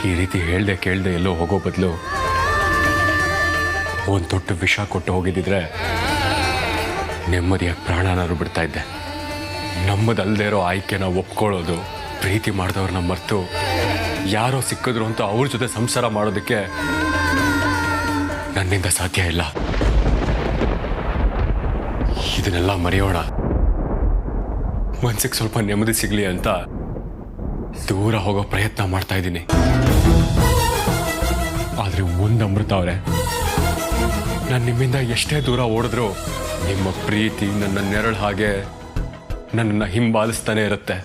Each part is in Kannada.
ಈ ರೀತಿ ಹೇಳ್ದೆ ಕೇಳ್ದೆ ಎಲ್ಲೋ ಹೋಗೋ ಬದಲು ಒಂದು ದೊಡ್ಡ ವಿಷ ಕೊಟ್ಟು ಹೋಗಿದ್ದಿದ್ರೆ ನೆಮ್ಮದಿಯಾಗಿ ಪ್ರಾಣನಾದ್ರು ಬಿಡ್ತಾ ಇದ್ದೆ. ನಮ್ಮದಲ್ಲದೆ ಇರೋ ಆಯ್ಕೆನ ಒಪ್ಕೊಳ್ಳೋದು, ಪ್ರೀತಿ ಮಾಡಿದವ್ರನ್ನ ಮರೆತು ಯಾರೋ ಸಿಕ್ಕಿದ್ರು ಅಂತ ಅವ್ರ ಜೊತೆ ಸಂಸಾರ ಮಾಡೋದಕ್ಕೆ ನನ್ನಿಂದ ಸಾಧ್ಯ ಇಲ್ಲ. ಇದನ್ನೆಲ್ಲ ಮರೆಯೋಣ, ಮನ್ಸಿಗೆ ಸ್ವಲ್ಪ ನೆಮ್ಮದಿ ಸಿಗ್ಲಿ ಅಂತ ದೂರ ಹೋಗೋ ಪ್ರಯತ್ನ ಮಾಡ್ತಾ ಇದ್ದೀನಿ. ಆದ್ರೆ ಒಂದು ಅಮೃತ ಅವರೇ, ನಾನು ನಿಮ್ಮಿಂದ ಎಷ್ಟೇ ದೂರ ಓಡಿದ್ರು ನಿಮ್ಮ ಪ್ರೀತಿ ನನ್ನ ನೆರಳು ಹಾಗೆ ನನ್ನನ್ನು ಹಿಂಬಾಲಿಸ್ತಾನೆ ಇರುತ್ತೆ.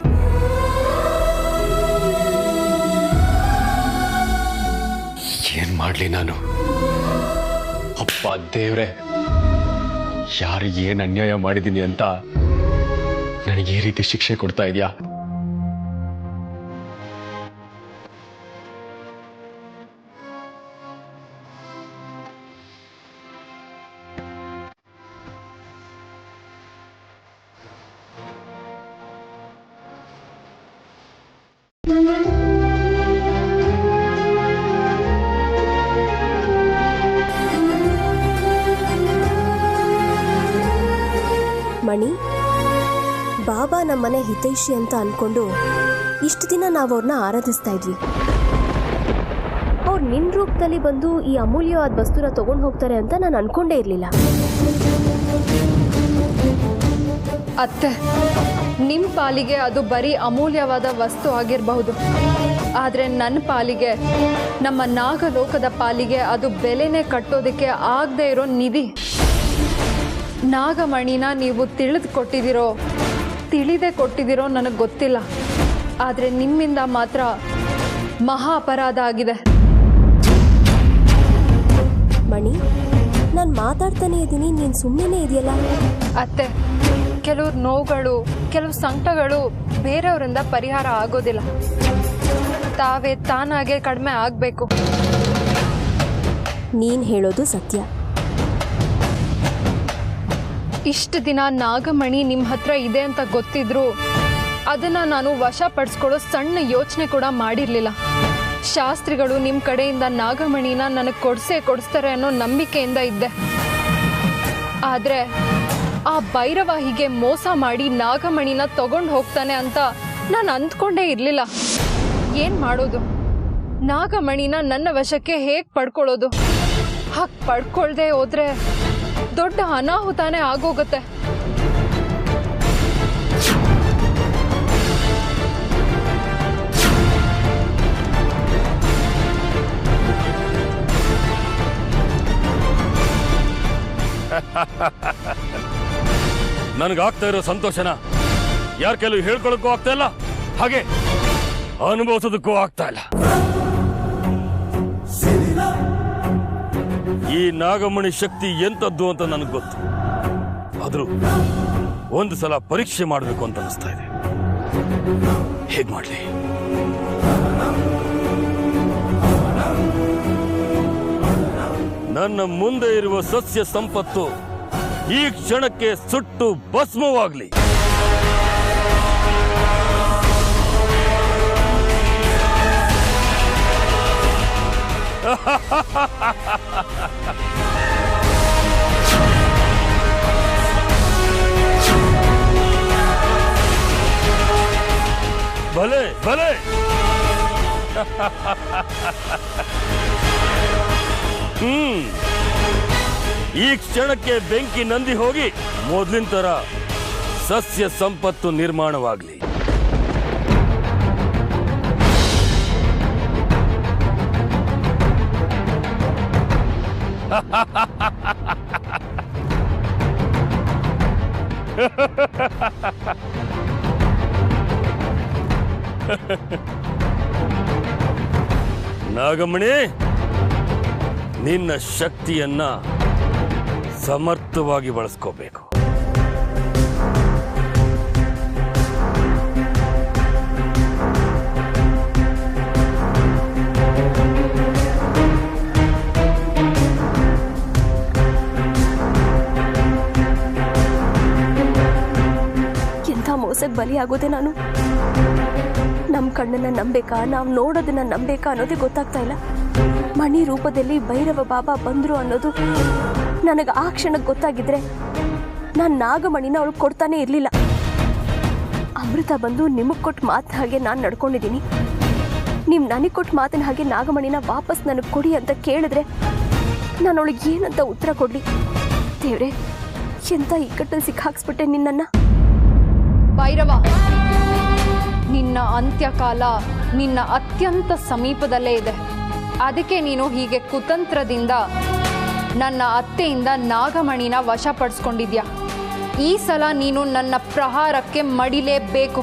ಏನ್ ಮಾಡ್ಲಿ ನಾನು? ಅಪ್ಪ ದೇವ್ರೆ, ಯಾರಿಗೆ ಏನ್ ಅನ್ಯಾಯ ಮಾಡಿದ್ದೀನಿ ಅಂತ ನನಗೆ ಈ ರೀತಿ ಶಿಕ್ಷೆ ಕೊಡ್ತಾ ಇದೆಯಾ? ಮಣಿ, ಬಾಬಾ ನಮ್ಮನೆ ಹಿತೈಷಿ ಅಂತ ಅನ್ಕೊಂಡು ಇಷ್ಟು ದಿನ ನಾವು ಅವ್ರನ್ನ ಆರಾಧಿಸ್ತಾ ಇದ್ವಿ. ಅವ್ರು ನಿನ್ನ ರೂಪದಲ್ಲಿ ಬಂದು ಈ ಅಮೂಲ್ಯವಾದ ವಸ್ತುನ ತಗೊಂಡು ಹೋಗ್ತಾರೆ ಅಂತ ನಾನು ಅನ್ಕೊಂಡೇ ಇರಲಿಲ್ಲ. ಅತ್ತೆ, ನಿಮ್ಮ ಪಾಲಿಗೆ ಅದು ಬರೀ ಅಮೂಲ್ಯವಾದ ವಸ್ತು ಆಗಿರಬಹುದು, ಆದರೆ ನನ್ನ ಪಾಲಿಗೆ, ನಮ್ಮ ನಾಗಲೋಕದ ಪಾಲಿಗೆ ಅದು ಬೆಲೆನೇ ಕಟ್ಟೋದಕ್ಕೆ ಆಗದೆ ಇರೋ ನಿಧಿ. ನಾಗಮಣಿನ ನೀವು ತಿಳಿದೇ ಕೊಟ್ಟಿದ್ದೀರೋ ನನಗೆ ಗೊತ್ತಿಲ್ಲ, ಆದರೆ ನಿಮ್ಮಿಂದ ಮಾತ್ರ ಮಹಾ ಅಪರಾಧ ಆಗಿದೆ. ಮಣಿ, ನಾನು ಮಾತಾಡ್ತಾನೆ ಇದ್ದೀನಿ, ನೀನು ಸುಮ್ಮನೆ ಇದೆಯಲ್ಲ. ಅತ್ತೆ, ಕೆಲವ್ರ ನೋವುಗಳು, ಕೆಲವು ಸಂಕಟಗಳು ಬೇರೆಯವರಿಂದ ಪರಿಹಾರ ಆಗೋದಿಲ್ಲ, ತಾವೇ ತಾನಾಗೆ ಕಡಿಮೆ ಆಗಬೇಕು. ನೀನು ಹೇಳೋದು ಸತ್ಯ. ಇಷ್ಟು ದಿನ ನಾಗಮಣಿ ನಿಮ್ಮ ಹತ್ರ ಇದೆ ಅಂತ ಗೊತ್ತಿದ್ರು ಅದನ್ನು ನಾನು ವಶಪಡಿಸ್ಕೊಳ್ಳೋ ಸಣ್ಣ ಯೋಚನೆ ಕೂಡ ಮಾಡಿರಲಿಲ್ಲ. ಶಾಸ್ತ್ರಿಗಳು ನಿಮ್ಮ ಕಡೆಯಿಂದ ನಾಗಮಣಿನ ನನಗೆ ಕೊಡಿಸ್ತಾರೆ ಅನ್ನೋ ನಂಬಿಕೆಯಿಂದ ಇದ್ದೆ. ಆದರೆ ಆ ಭೈರವ ಹೀಗೆ ಮೋಸ ಮಾಡಿ ನಾಗಮಣಿನ ತಗೊಂಡು ಹೋಗ್ತಾನೆ ಅಂತ ನಾನು ಅಂದ್ಕೊಂಡೇ ಇರಲಿಲ್ಲ. ಏನು ಮಾಡೋದು? ನಾಗಮಣಿನ ನನ್ನ ವಶಕ್ಕೆ ಹೇಗೆ ಪಡ್ಕೊಳ್ಳೋದು? ಹಾಗೆ ಪಡ್ಕೊಳ್ದೆ ಹೋದ್ರೆ ದೊಡ್ಡ ಅನಾಹುತಾನೇ ಆಗೋಗುತ್ತೆ. ನನಗಾಗ್ತಾ ಇರೋ ಸಂತೋಷನ ಯಾರ ಕೆಲವು ಹೇಳ್ಕೊಳಕ್ಕೂ ಆಗ್ತಾ ಇಲ್ಲ, ಹಾಗೆ ಅನುಭವಿಸೋದಕ್ಕೂ ಆಗ್ತಾ ಇಲ್ಲ. ಈ ನಾಗಮಣಿ ಶಕ್ತಿ ಎಂತದ್ದು ಅಂತ ನನಗೆ ಗೊತ್ತು, ಆದ್ರೂ ಒಂದು ಸಲ ಪರೀಕ್ಷೆ ಮಾಡಬೇಕು ಅಂತ ಅನಿಸ್ತಾ ಇದೆ. ಹೇಗ್ ಮಾಡ್ಲಿ? ನನ್ನ ಮುಂದೆ ಇರುವ ಸಸ್ಯ ಸಂಪತ್ತು ಈ ಕ್ಷಣಕ್ಕೆ ಸುಟ್ಟು ಭಸ್ಮವಾಗ್ಲಿ. ಭಲೆ ಭಲೆ. ಈ ಕ್ಷಣಕ್ಕೆ ಬೆಂಕಿ ನಂದಿ ಹೋಗಿ ಮೊದಲಿನ ತರ ಸಸ್ಯ ಸಂಪತ್ತು ನಿರ್ಮಾಣವಾಗಲಿ. ನಾಗಮಣಿ, ನಿನ್ನ ಶಕ್ತಿಯನ್ನ ಸಮರ್ಥವಾಗಿ ಬಳಸ್ಕೋಬೇಕು. ಎಂಥ ಮೋಸಕ್ಕೆ ಬಲಿಯಾಗೋದೆ ನಾನು. ನಮ್ಮ ಕಣ್ಣನ್ನ ನಂಬೇಕಾ, ನಾವು ನೋಡೋದನ್ನ ನಂಬೇಕಾ ಅನ್ನೋದೇ ಗೊತ್ತಾಗ್ತಾ ಇಲ್ಲ. ಮಣಿ ರೂಪದಲ್ಲಿ ಭೈರವ ಬಾಬಾ ಬಂದ್ರು ಅನ್ನೋದು ನನಗೆ ಆ ಕ್ಷಣಕ್ಕೆ ಗೊತ್ತಾಗಿದ್ರೆ ನಾನು ನಾಗಮಣಿನ ಅವಳು ಕೊಡ್ತಾನೆ ಇರಲಿಲ್ಲ. ಅಮೃತ ಬಂದು ನಿಮಗೆ ಕೊಟ್ಟು ಮಾತು ಹಾಗೆ ನಾನು ನಡ್ಕೊಂಡಿದ್ದೀನಿ. ನೀವು ನನಗೆ ಕೊಟ್ಟು ಮಾತಿನ ಹಾಗೆ ನಾಗಮಣಿನ ವಾಪಸ್ ನನಗೆ ಕೊಡಿ ಅಂತ ಕೇಳಿದ್ರೆ ನಾನು ಅವಳಿಗೆ ಏನಂತ ಉತ್ತರ ಕೊಡಲಿ? ದೇವ್ರೆ, ಎಂತ ಇಕ್ಕಟ್ಟಲ್ಲಿ ಸಿಕ್ಕಾಕ್ಸ್ಬಿಟ್ಟೆ ನಿನ್ನನ್ನು. ಭೈರವ, ನಿನ್ನ ಅಂತ್ಯಕಾಲ ನಿನ್ನ ಅತ್ಯಂತ ಸಮೀಪದಲ್ಲೇ ಇದೆ. ಅದಕ್ಕೆ ನೀನು ಹೀಗೆ ಕುತಂತ್ರದಿಂದ ನನ್ನ ಅತ್ತೆಯಿಂದ ನಾಗಮಣಿನ ವಶಪಡಿಸ್ಕೊಂಡಿದ್ಯಾ. ಈ ಸಲ ನೀನು ನನ್ನ ಪ್ರಹಾರಕ್ಕೆ ಮಡಿಲೇಬೇಕು.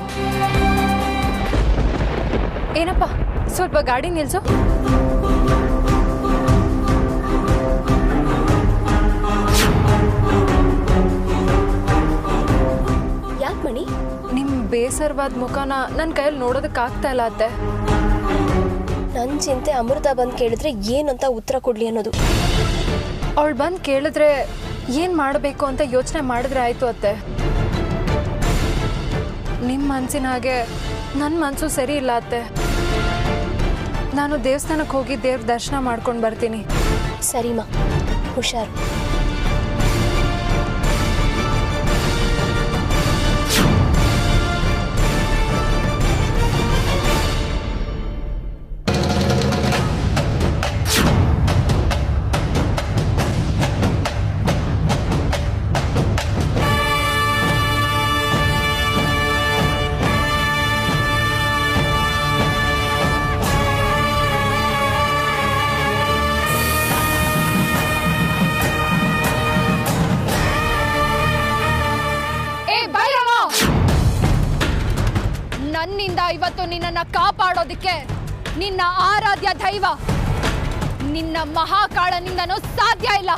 ಏನಪ್ಪ, ಸ್ವಲ್ಪ ಗಾಡಿ ನಿಲ್ಸು. ಯಾಕೆ ಮಣಿ? ನಿಮ್ಮ ಬೇಸರವಾದ ಮುಖನ ನನ್ನ ಕೈಯಲ್ಲಿ ನೋಡೋದಕ್ಕಾಗ್ತಾ ಇಲ್ಲ ಅತ್ತೆ. ನನ್ನ ಚಿಂತೆ ಅಮೃತ ಬಂದು ಕೇಳಿದ್ರೆ ಏನಂತ ಉತ್ತರ ಕೊಡ್ಲಿ ಅನ್ನೋದು. ಅವಳು ಬಂದು ಕೇಳಿದ್ರೆ ಏನು ಮಾಡಬೇಕು ಅಂತ ಯೋಚನೆ ಮಾಡಿದ್ರೆ ಆಯಿತು ಅತ್ತೆ. ನಿಮ್ಮ ಮನಸ್ಸಿನ ಹಾಗೆ ನನ್ನ ಮನಸ್ಸು ಸರಿ ಇಲ್ಲ ಅತ್ತೆ. ನಾನು ದೇವಸ್ಥಾನಕ್ಕೆ ಹೋಗಿ ದೇವ್ರ ದರ್ಶನ ಮಾಡ್ಕೊಂಡು ಬರ್ತೀನಿ. ಸರಿಮಾ, ಹುಷಾರು. ನನ್ನಿಂದ ಇವತ್ತು ನಿನ್ನನ್ನು ಕಾಪಾಡೋದಕ್ಕೆ ನಿನ್ನ ಆರಾಧ್ಯ ದೈವ ನಿನ್ನ ಮಹಾಕಾಳನಿಂದನೂ ಸಾಧ್ಯ ಇಲ್ಲ.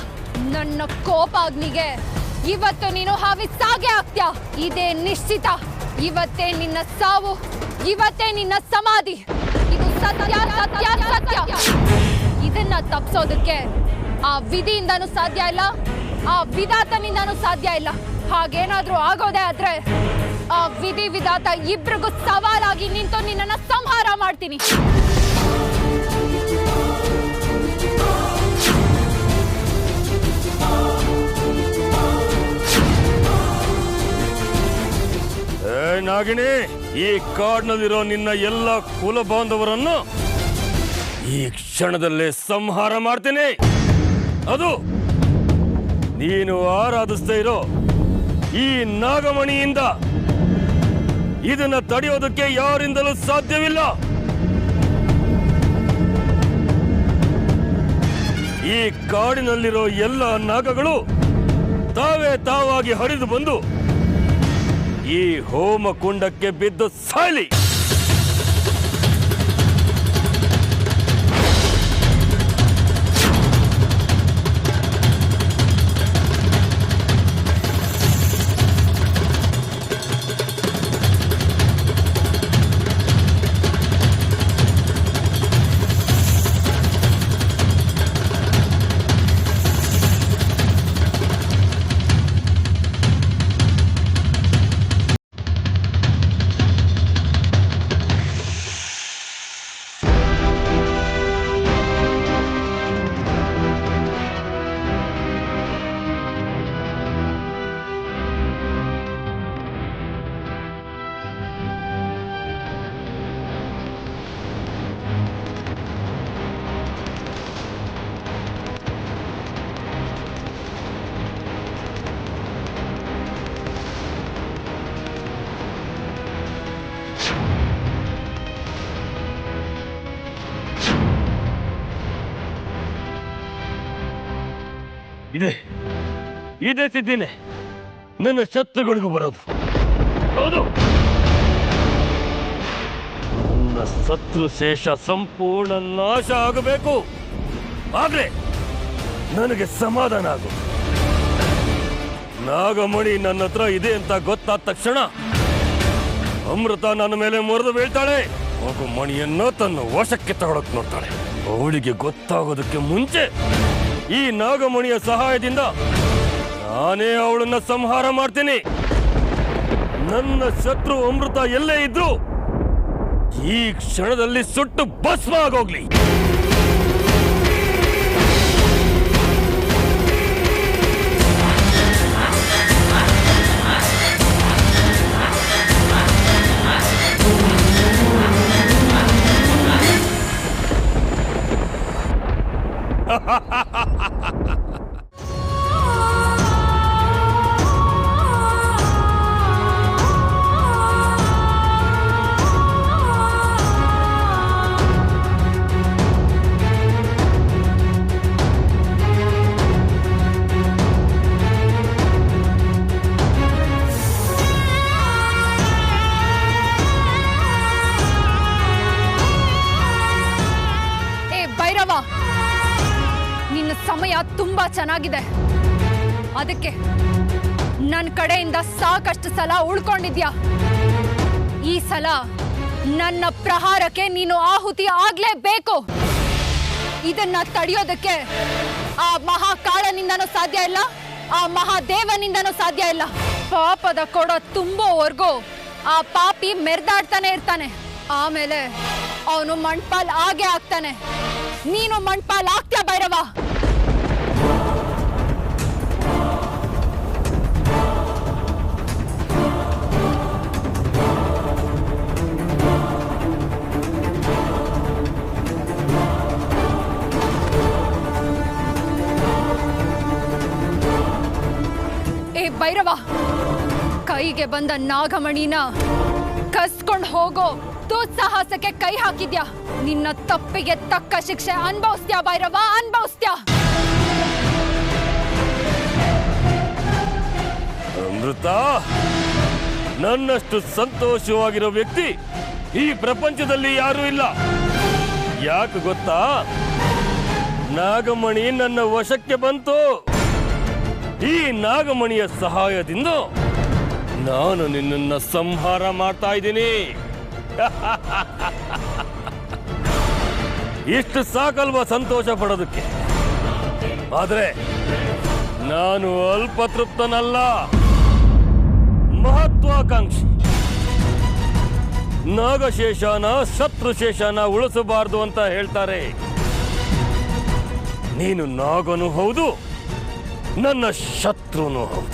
ನನ್ನ ಕೋಪಾಗ್ನಿಗೆ ಇವತ್ತು ನೀನು ಹಾವಿಸಾಗೆ ಆಗ್ತ್ಯಾ. ಇದೇ ನಿಶ್ಚಿತ. ಇವತ್ತೇ ನಿನ್ನ ಸಾವು, ಇವತ್ತೇ ನಿನ್ನ ಸಮಾಧಿ. ಇದು ಸತ್ಯ ಸತ್ಯ ಸತ್ಯ. ಇದನ್ನ ತಪ್ಪಿಸೋದಕ್ಕೆ ಆ ವಿಧಿಯಿಂದನೂ ಸಾಧ್ಯ ಇಲ್ಲ, ಆ ವಿಧಾತನಿಂದನೂ ಸಾಧ್ಯ ಇಲ್ಲ. ಹಾಗೇನಾದ್ರೂ ಆಗೋದೇ ಆದ್ರೆ ಆ ವಿಧಿ ವಿಧಾತ ಇಬ್ರಿಗೂ ಸವಾಲಾಗಿ ನಿಂತು ನಿನ್ನನ್ನ ಸಂಹಾರ ಮಾಡ್ತೀನಿ. ನಾಗಿಣಿ, ಈ ಕಾಡಿನಲ್ಲಿರೋ ನಿನ್ನ ಎಲ್ಲ ಕುಲ ಬಾಂಧವರನ್ನು ಈ ಕ್ಷಣದಲ್ಲೇ ಸಂಹಾರ ಮಾಡ್ತೀನಿ. ಅದು ನೀನು ಆರಾಧಿಸ್ತಾ ಇರೋ ಈ ನಾಗಮಣಿಯಿಂದ. ಇದನ್ನ ತಡೆಯೋದಕ್ಕೆ ಯಾರಿಂದಲೂ ಸಾಧ್ಯವಿಲ್ಲ. ಈ ಕಾಡಿನಲ್ಲಿರೋ ಎಲ್ಲ ನಾಗಗಳು ತಾವೇ ತಾವಾಗಿ ಹರಿದು ಬಂದು ಈ ಹೋಮ ಕುಂಡಕ್ಕೆ ಬಿದ್ದು ಸಾಯಲಿ. ಇದೇ ಸಿದ್ಧಿನೇ ನನ್ನ ಶತ್ರುಗಳಿಗೂ ಬರೋದು. ಹೌದು, ನನ್ನ ಶತ್ರು ಶೇಷ ಸಂಪೂರ್ಣ ನಾಶ ಆಗಬೇಕು. ಆದ್ರೆ ನನಗೆ ಸಮಾಧಾನ ಆಗು. ನಾಗಮಣಿ ನನ್ನ ಹತ್ರ ಇದೆ ಅಂತ ಗೊತ್ತಾದ ತಕ್ಷಣ ಅಮೃತ ನನ್ನ ಮೇಲೆ ಮುರಿದು ಬೀಳ್ತಾಳೆ. ಹಾಗೂ ಮಣಿಯನ್ನು ತನ್ನ ವಶಕ್ಕೆ ತಗೊಳಕ್ ನೋಡ್ತಾಳೆ. ಅವಳಿಗೆ ಗೊತ್ತಾಗೋದಕ್ಕೆ ಮುಂಚೆ ಈ ನಾಗಮಣಿಯ ಸಹಾಯದಿಂದ ನಾನೇ ಅವಳನ್ನ ಸಂಹಾರ ಮಾಡ್ತೀನಿ. ನನ್ನ ಶತ್ರು ಅಮೃತ ಎಲ್ಲೇ ಇದ್ರು ಈ ಕ್ಷಣದಲ್ಲಿ ಸುಟ್ಟು ಭಸ್ಮ ಆಗೋಗ್ಲಿ. ಭೈರವ, ನಿನ್ನ ಸಮಯ ತುಂಬಾ ಚೆನ್ನಾಗಿದೆ. ಅದಕ್ಕೆ ನನ್ನ ಕಡೆಯಿಂದ ಸಾಕಷ್ಟು ಸಲ ಉಳ್ಕೊಂಡಿದ್ಯಾ. ಈ ಸಲ ನನ್ನ ಪ್ರಹಾರಕ್ಕೆ ನೀನು ಆಹುತಿ ಆಗ್ಲೇಬೇಕು. ಇದನ್ನ ತಡೆಯೋದಕ್ಕೆ ಆ ಮಹಾಕಾಳನಿಂದನೂ ಸಾಧ್ಯ ಇಲ್ಲ, ಆ ಮಹಾದೇವನಿಂದನೂ ಸಾಧ್ಯ ಇಲ್ಲ. ಪಾಪದ ಕೊಡ ತುಂಬೋವರೆಗೂ ಆ ಪಾಪಿ ಮೆರೆದಾಡ್ತಾನೆ ಇರ್ತಾನೆ. ಆಮೇಲೆ ಅವನು ಮಣ್ಪಾಲ್ ಆಗೇ ಆಗ್ತಾನೆ. ನೀನು ಮಣ್ಪಾಲ್ ಆಗ್ತೀಯ ಭೈರವ. ಏ ಭೈರವ, ಕೈಗೆ ಬಂದ ನಾಗಮಣಿನ ಕಸ್ಕೊಂಡು ಹೋಗೋ ದುಸ್ಸಾಹಸಕ್ಕೆ ಕೈ ಹಾಕಿದ್ಯಾ. ನಿನ್ನ ತಪ್ಪಿಗೆ ತಕ್ಕ ಶಿಕ್ಷೆ ಅನುಭವಿಸ್ತ್ಯಾ ಭೈರವ, ಅನುಭವಿಸ್ತ್ಯಾ. ಅಮೃತ, ನನ್ನಷ್ಟು ಸಂತೋಷವಾಗಿರೋ ವ್ಯಕ್ತಿ ಈ ಪ್ರಪಂಚದಲ್ಲಿ ಯಾರೂ ಇಲ್ಲ. ಯಾಕೆ ಗೊತ್ತಾ? ನಾಗಮಣಿ ನನ್ನ ವಶಕ್ಕೆ ಬಂತು. ಈ ನಾಗಮಣಿಯ ಸಹಾಯದಿಂದ ನಾನು ನಿನ್ನನ್ನ ಸಂಹಾರ ಮಾಡ್ತಾ ಇದ್ದೀನಿ. ಇಷ್ಟು ಸಾಕಲ್ವಾ ಸಂತೋಷ ಪಡೋದಕ್ಕೆ? ಆದ್ರೆ ನಾನು ಅಲ್ಪತೃಪ್ತನಲ್ಲ, ಮಹತ್ವಾಕಾಂಕ್ಷಿ. ನಾಗಶೇಷನ ಶತ್ರುಶೇಷನ ಉಳಿಸಬಾರದು ಅಂತ ಹೇಳ್ತಾರೆ. ನೀನು ನಾಗನೂ ಹೌದು, ನನ್ನ ಶತ್ರುನೂ ಹೌದು.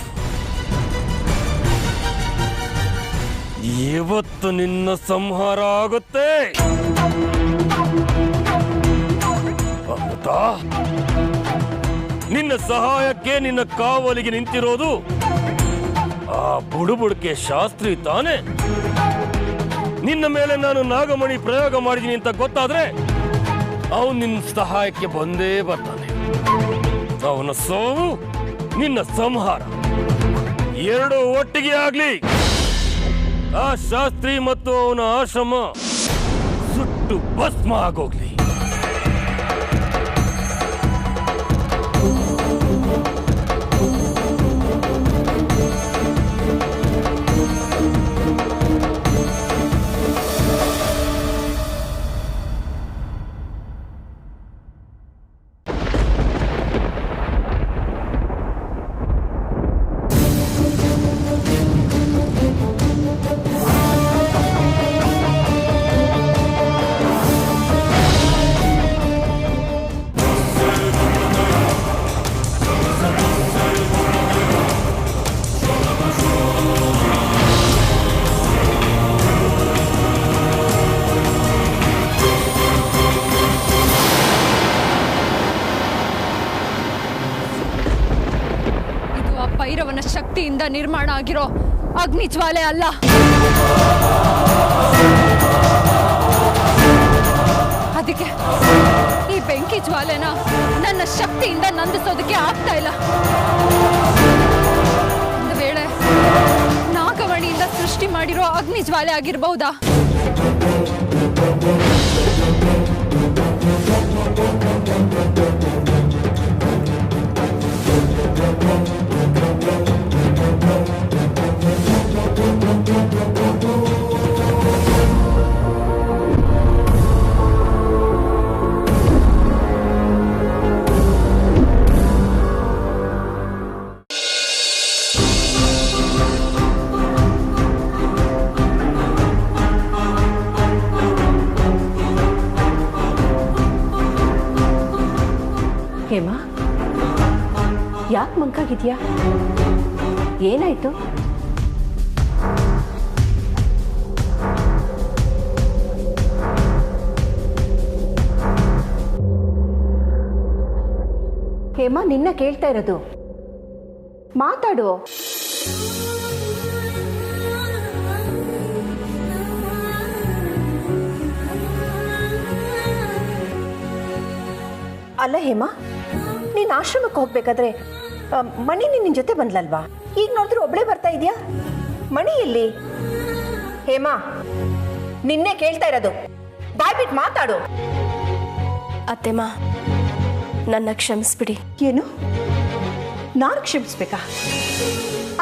ಇವತ್ತು ನಿನ್ನ ಸಂಹಾರ ಆಗುತ್ತೆ. ಅಮೃತ, ನಿನ್ನ ಸಹಾಯಕ್ಕೆ ನಿನ್ನ ಕಾವಲಿಗೆ ನಿಂತಿರೋದು ಆ ಬುಡುಬುಡುಕೆ ಶಾಸ್ತ್ರಿ ತಾನೆ. ನಿನ್ನ ಮೇಲೆ ನಾನು ನಾಗಮಣಿ ಪ್ರಯೋಗ ಮಾಡಿದ್ದೀನಿ ಅಂತ ಗೊತ್ತಾದ್ರೆ ಅವನು ನಿನ್ನ ಸಹಾಯಕ್ಕೆ ಬಂದೇ ಬರ್ತಾನೆ. ಅವನ ಸಾವು, ನಿನ್ನ ಸಂಹಾರ ಎರಡು ಒಟ್ಟಿಗೆ ಆಗ್ಲಿ. ಆ ಶಾಸ್ತ್ರಿ ಮತ್ತು ಅವನ ಆಶ್ರಮ ಸುಟ್ಟು ಭಸ್ಮ ಆಗೋಗ್ಲಿ. ಭೈರವನ ಶಕ್ತಿಯಿಂದ ನಿರ್ಮಾಣ ಆಗಿರೋ ಅಗ್ನಿ ಜ್ವಾಲೆ ಅಲ್ಲ. ಅದಕ್ಕೆ ಈ ಬೆಂಕಿ ಜ್ವಾಲೆನ ನನ್ನ ಶಕ್ತಿಯಿಂದ ನಂದಿಸೋದಕ್ಕೆ ಆಗ್ತಾ ಇಲ್ಲ. ಒಂದು ವೇಳೆ ನಾಗಮಣಿಯಿಂದ ಸೃಷ್ಟಿ ಮಾಡಿರೋ ಅಗ್ನಿ ಜ್ವಾಲೆ ಆಗಿರಬಹುದಾ? ಹೇಮಾ, ಯಾಕೆ ಮಂಕಾಗಿದ್ಯಾ? ಏನಾಯ್ತು? ಹೇಮಾ, ನಿನ್ನ ಕೇಳ್ತಾ ಇರೋದು, ಮಾತಾಡು. ಅಲ್ಲ ಹೇಮಾ, ನೀನು ಆಶ್ರಮಕ್ಕೆ ಹೋಗ್ಬೇಕಾದ್ರೆ ಮಣಿ ನಿನ್ನ ಜೊತೆ ಬಂದ್ಲಲ್ವಾ? ಈಗ ನೋಡಿದ್ರೆ ಒಬ್ಳೇ ಬರ್ತಾ ಇದೆಯಾ? ಮಣಿ ಎಲ್ಲಿ? ಹೇಮಾ, ನಿನ್ನೆ ಕೇಳ್ತಾ ಇರೋದು, ಬಾಯ್ಬಿಟ್ಟು ಮಾತಾಡು. ಅತ್ತೆಮ್ಮ, ನನ್ನ ಕ್ಷಮಿಸ್ಬಿಡಿ. ಏನು? ನಾನು ಕ್ಷಮಿಸ್ಬೇಕಾ?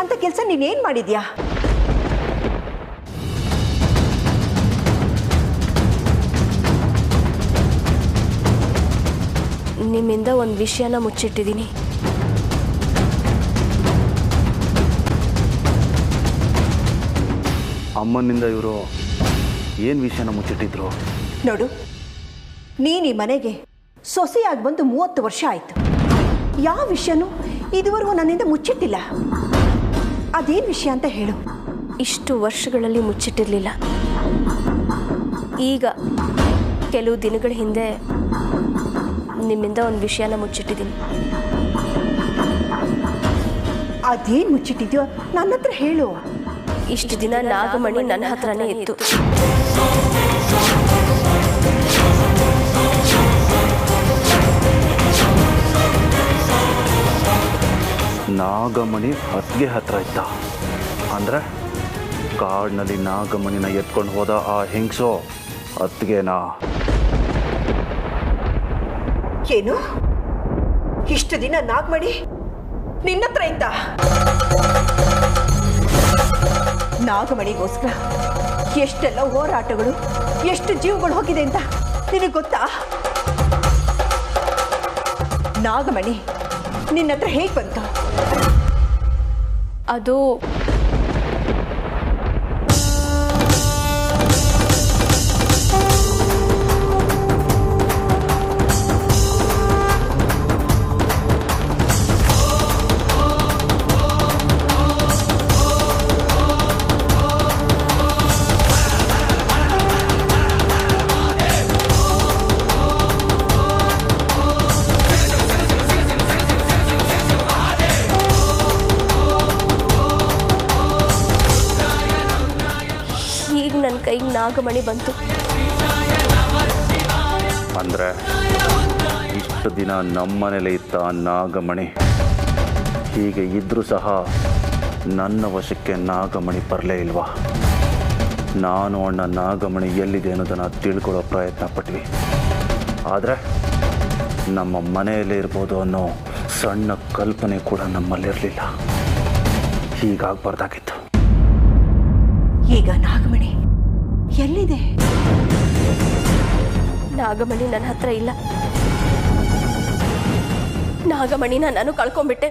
ಅಂತ ಕೆಲಸ ನೀನೇನು ಮಾಡಿದ್ಯಾ? ನಿಮ್ಮಿಂದ ಒಂದು ವಿಷಯನ ಮುಚ್ಚಿಟ್ಟಿದ್ದೀನಿ. ಅಮ್ಮನಿಂದ ಇವರು ಏನು ವಿಷಯನ ಮುಚ್ಚಿಟ್ಟಿದ್ರು? ನೋಡು, ನೀನು ಈ ಮನೆಗೆ ಸೊಸೆಯಾಗಿ ಬಂದು 30 ವರ್ಷ ಆಯಿತು. ಯಾವ ವಿಷಯನೂ ಇದುವರೆಗೂ ನನ್ನಿಂದ ಮುಚ್ಚಿಟ್ಟಿಲ್ಲ. ಅದೇನು ವಿಷಯ ಅಂತ ಹೇಳು. ಇಷ್ಟು ವರ್ಷಗಳಲ್ಲಿ ಮುಚ್ಚಿಟ್ಟಿರಲಿಲ್ಲ. ಈಗ ಕೆಲವು ದಿನಗಳ ಹಿಂದೆ ನಿಮ್ಮಿಂದ ಒಂದು ವಿಷಯನ ಮುಚ್ಚಿಟ್ಟಿದ್ದೀನಿ. ಅದೇನು ಮುಚ್ಚಿಟ್ಟಿದ್ಯೋ ನನ್ನ ಹತ್ರ ಹೇಳು. ಇಷ್ಟು ದಿನ ನಾಗಮಣಿ ನನ್ನ ಹತ್ರನೇ ಇತ್ತು. ನಾಗಮಣಿ ಅತ್ತಿಗೆ ಹತ್ರ ಇದ್ದ ಅಂದ್ರೆ ಕಾಡಿನಲ್ಲಿ ನಾಗಮಣಿನ ಎತ್ಕೊಂಡು ಹೋದ ಆ ಹೆಂಗಸೋ ಅತ್ತಿಗೆನಾ? ಏನು? ಇಷ್ಟು ದಿನ ನಾಗಮಣಿ ನಿನ್ನ ಹತ್ರ ಇದ್ದ? ನಾಗಮಣಿಗೋಸ್ಕರ ಎಷ್ಟೆಲ್ಲ ಹೋರಾಟಗಳು, ಎಷ್ಟು ಜೀವಗಳು ಹೋಗಿದೆ ಅಂತ ನಿನಗೆ ಗೊತ್ತಾ? ನಾಗಮಣಿ ನಿನ್ನ ಹತ್ರ ಹೇಗೆ ಬಂತು? ಅದು ನನ್ನ ಕೈಗೆ ನಾಗಮಣಿ ಬಂತು. ಅಂದ್ರೆ ಇಷ್ಟು ದಿನ ನಮ್ಮನೇಲೆ ಇತ್ತ ನಾಗಮಣಿ, ಹೀಗೆ ಇದ್ರೂ ಸಹ ನನ್ನ ವಶಕ್ಕೆ ನಾಗಮಣಿ ಬರಲೇ ಇಲ್ವಾ? ನಾನು ಅಣ್ಣ ನಾಗಮಣಿ ಎಲ್ಲಿದೆ ಅನ್ನೋದನ್ನು ತಿಳ್ಕೊಳ್ಳೋ ಪ್ರಯತ್ನ ಪಟ್ವಿ. ಆದರೆ ನಮ್ಮ ಮನೆಯಲ್ಲೇ ಇರ್ಬೋದು ಅನ್ನೋ ಸಣ್ಣ ಕಲ್ಪನೆ ಕೂಡ ನಮ್ಮಲ್ಲಿರಲಿಲ್ಲ. ಹೀಗಾಗಬಾರ್ದಾಗಿತ್ತು. ಈಗ ನಾಗಮಣಿ ಎಲ್ಲಿದೆ? ನಾಗಮಣಿ ನನ್ನ ಹತ್ರ ಇಲ್ಲ. ನಾಗಮಣಿನ ನಾನು ಕಳ್ಕೊಂಡ್ಬಿಟ್ಟೆ.